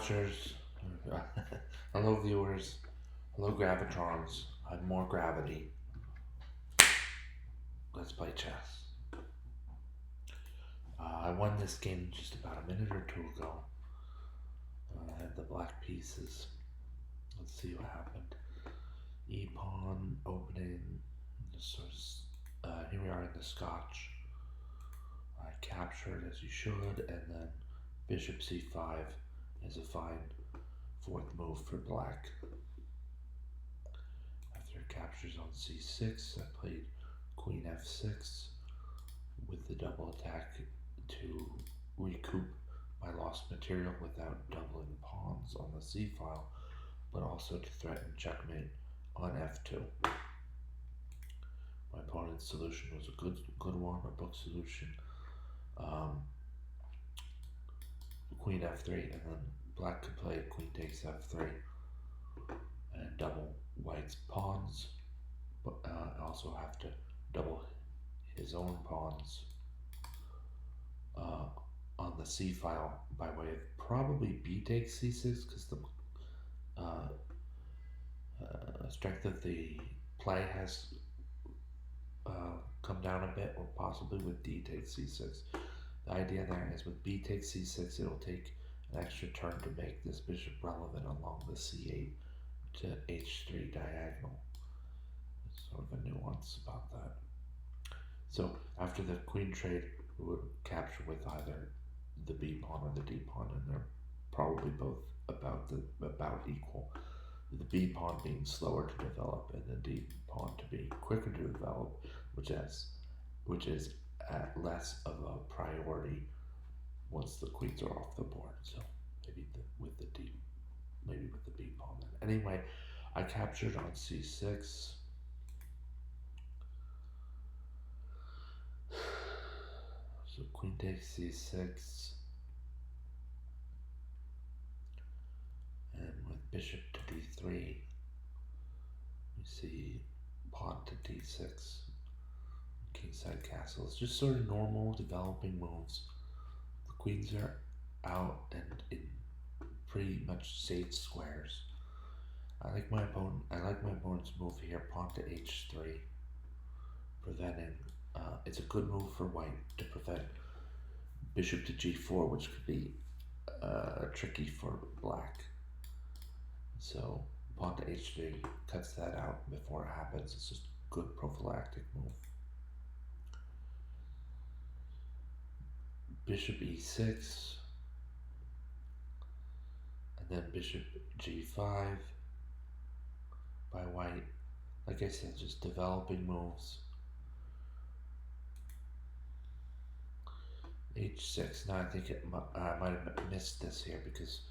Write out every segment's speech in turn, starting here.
watchers. Hello, viewers. Hello, Gravitrons. I'm more gravity. Let's play chess. I won this game just about a minute or two ago. I had the black pieces. Let's see what happened. E pawn opening. Here we are in the Scotch. I captured as you should, and then bishop c5 is a fine fourth move for black. After captures on c6, I played queen f6 with the double attack to recoup my lost material without doubling pawns on the c file, but also to threaten checkmate on f2. My opponent's solution was a good one, a book solution. Queen f3, and then black could play queen takes f3 and double white's pawns, but also have to double his own pawns on the c file by way of probably b takes c6, because the strength of the play has come down a bit, or possibly with d takes c6. The idea there is with b takes c6, it'll take an extra turn to make this bishop relevant along the c8 to h3 diagonal. There's sort of a nuance about that. So after the queen trade, we would capture with either the b pawn or the d pawn, and they're probably both about equal. The b pawn being slower to develop, and the d pawn to be quicker to develop, which is at less of a priority once the queens are off the board. So maybe with the b pawn. Then anyway, I captured on c6. So queen takes c6, and with bishop to d3, we see pawn to d6, kingside castle. It's just sort of normal developing moves. The queens are out and in pretty much safe squares. I like my opponent's move here, pawn to h3, preventing. It's a good move for white to prevent bishop to g4, which could be tricky for black. So pawn to h3 cuts that out before it happens. It's just a good prophylactic move. Bishop e6, and then bishop g5 by white. Like I said, just developing moves. h6. Now I think I might have missed this here, because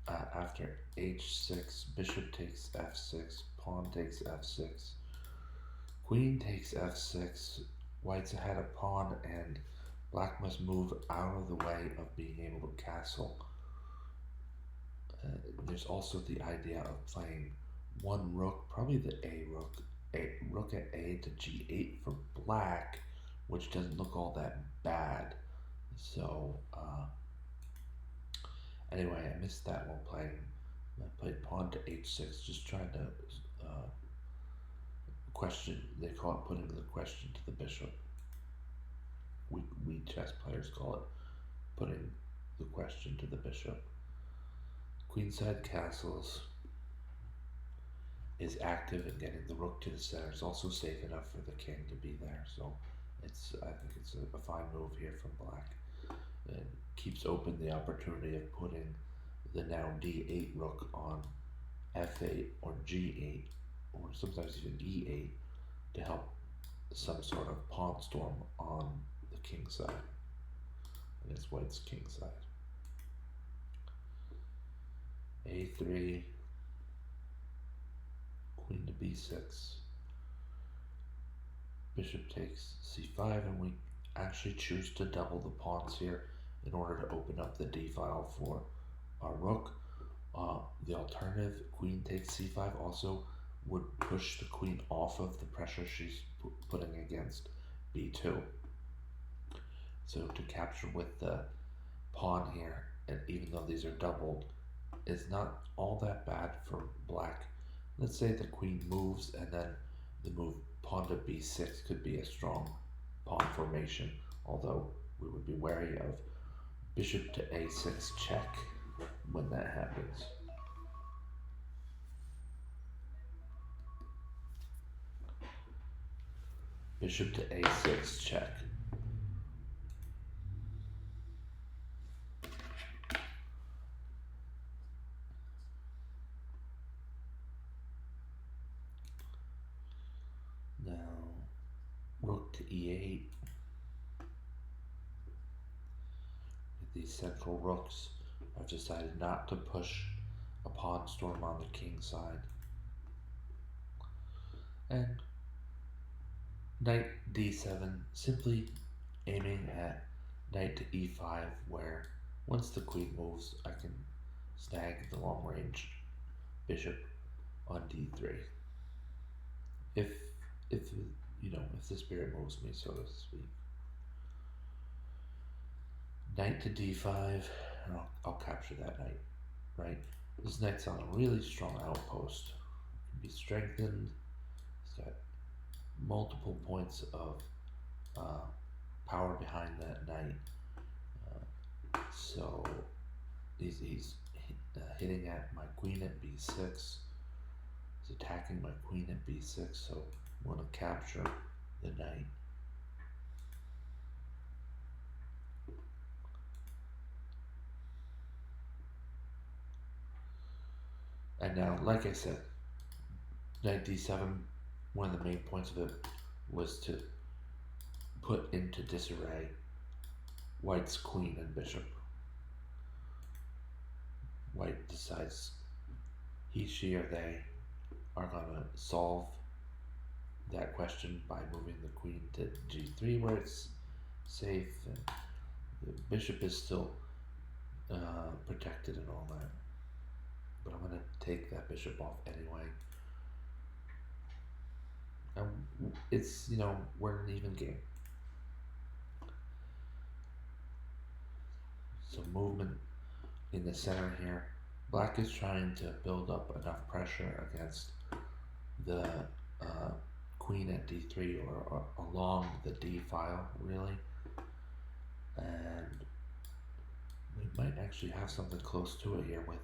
after h6, bishop takes f6, pawn takes f6, queen takes f6, white's ahead of pawn, and black must move out of the way of being able to castle. There's also the idea of playing one rook, probably the a rook, rook at a to g8 for black, which doesn't look all that bad. So anyway, I missed that while playing. I played pawn to h6, just trying to question. They call it putting the question to the bishop. We chess players call it putting the question to the bishop. Queenside castles is active in getting the rook to the center. It's also safe enough for the king to be there. So I think it's a fine move here from black. It keeps open the opportunity of putting the now d8 rook on f8 or g8, or sometimes even e8, to help some sort of pawn storm on the king side. And it's white's king side. a3, queen to b6, bishop takes c5, and we actually choose to double the pawns here in order to open up the d file for our rook. The alternative, queen takes c5, also would push the queen off of the pressure she's putting against b2. So to capture with the pawn here, and even though these are doubled, is not all that bad for black. Let's say the queen moves and then the move pawn to b6 could be a strong pawn formation, although we would be wary of bishop to a6 check when that happens. Bishop to a6 check. Now, rook to e8. With these central rooks, I've decided not to push a pawn storm on the king side. And knight d7, simply aiming at knight to e5, where once the queen moves, I can snag the long range bishop on d3. If if the spirit moves me, so to speak. Knight to d5, and I'll capture that knight, right? This knight's on a really strong outpost. It can be strengthened. It's got multiple points of power behind that knight. So he's hitting at my queen at b6. He's attacking my queen at b6, so I'm going to capture the knight. And now, like I said, knight d7, one of the main points of it was to put into disarray White's queen and bishop. White decides he, she, or they are going to solve that question by moving the queen to g3 where it's safe, and the bishop is still protected and all that. But I'm going to take that bishop off anyway. And it's, we're in an even game. So movement in the center here. Black is trying to build up enough pressure against the queen at d3 or along the d file, really. And we might actually have something close to it here with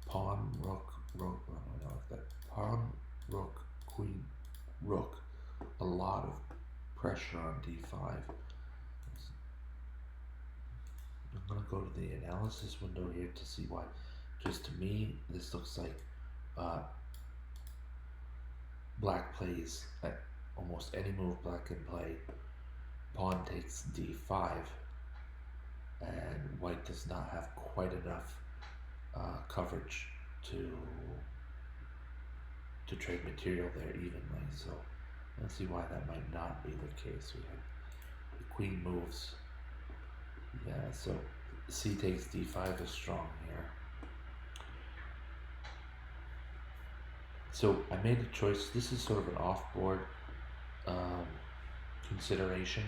pawn, rook, pawn, rook, queen, rook. A lot of pressure on d5. I'm going to go to the analysis window here to see why. Just to me, this looks like black plays at almost any move black can play. Pawn takes d5, and white does not have quite enough coverage to trade material there evenly. So let's see why that might not be the case. We have the queen moves. Yeah, so c takes d5 is strong here. So I made a choice. This is sort of an off-board consideration,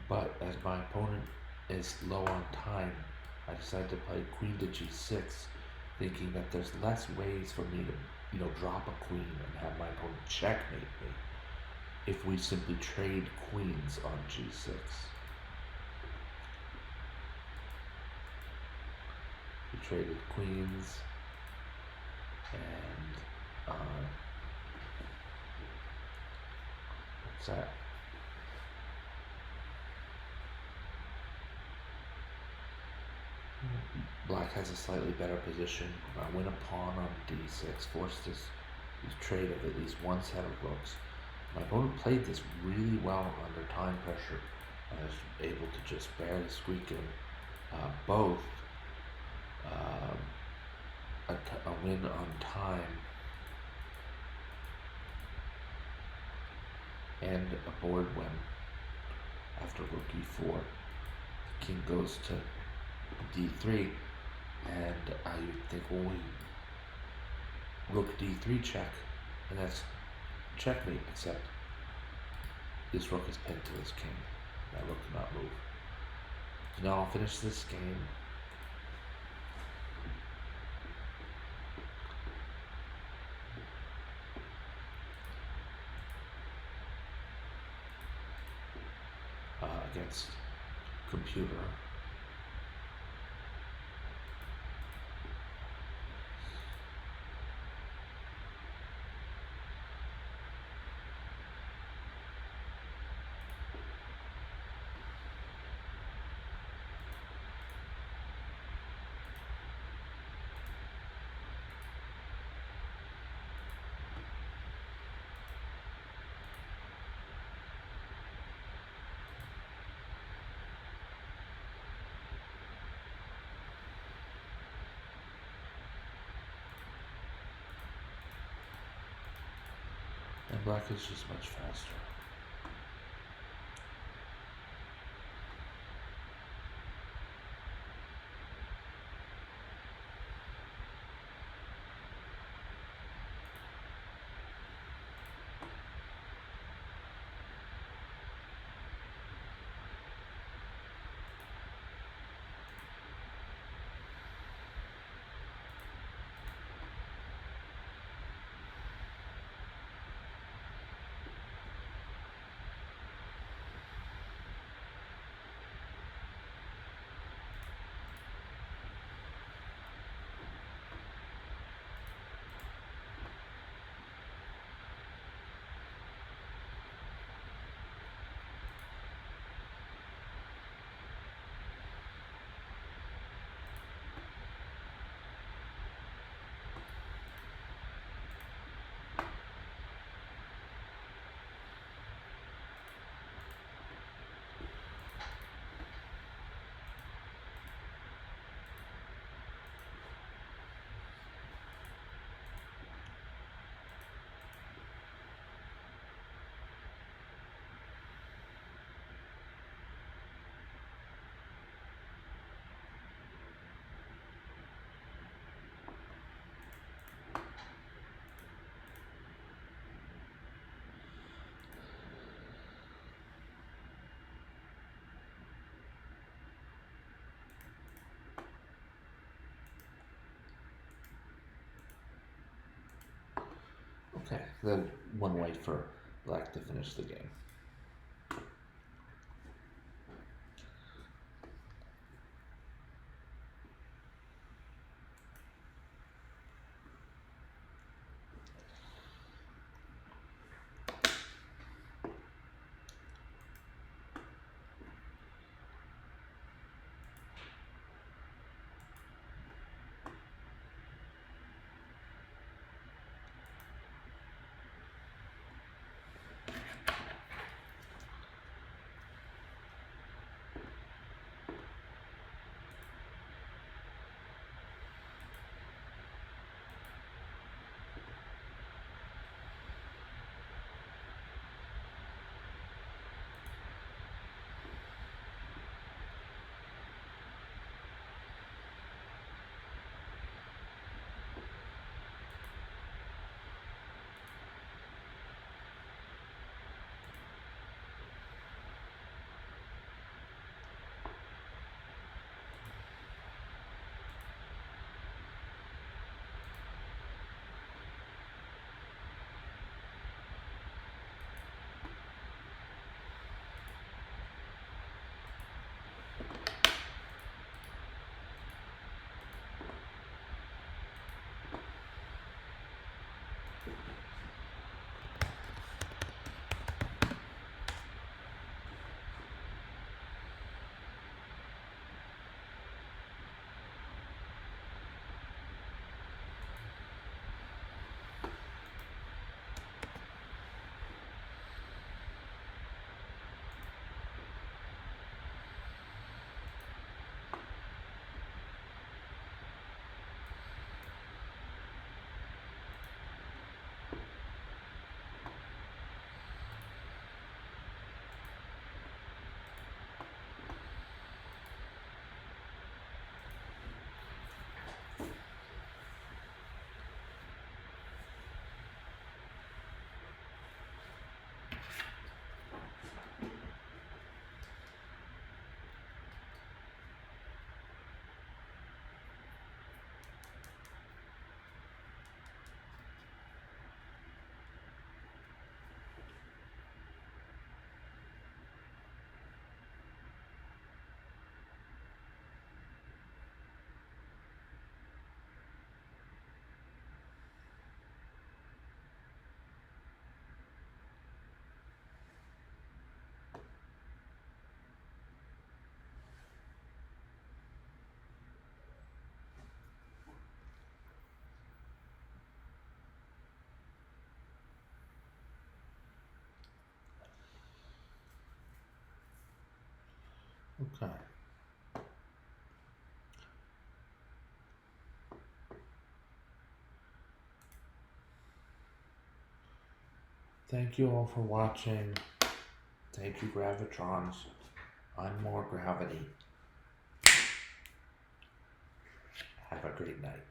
but as my opponent is low on time, I decided to play queen to g6, thinking that there's less ways for me to, drop a queen and have my opponent checkmate me if we simply trade queens on g6. We traded queens, and what's that? Black has a slightly better position. I win a pawn on d6, forced this trade of at least one set of rooks. My opponent played this really well under time pressure. I was able to just barely squeak in both a win on time and a board win after rook e4. The king goes to d3, and I think, well, rook d3 check, and that's checkmate, except this rook is pinned to his king. That rook cannot move. So now I'll finish this game. against computer. And black is just much faster. Okay, then one way for black to finish the game. Okay. Thank you all for watching. Thank you, Gravitrons. I'm more gravity. Have a great night.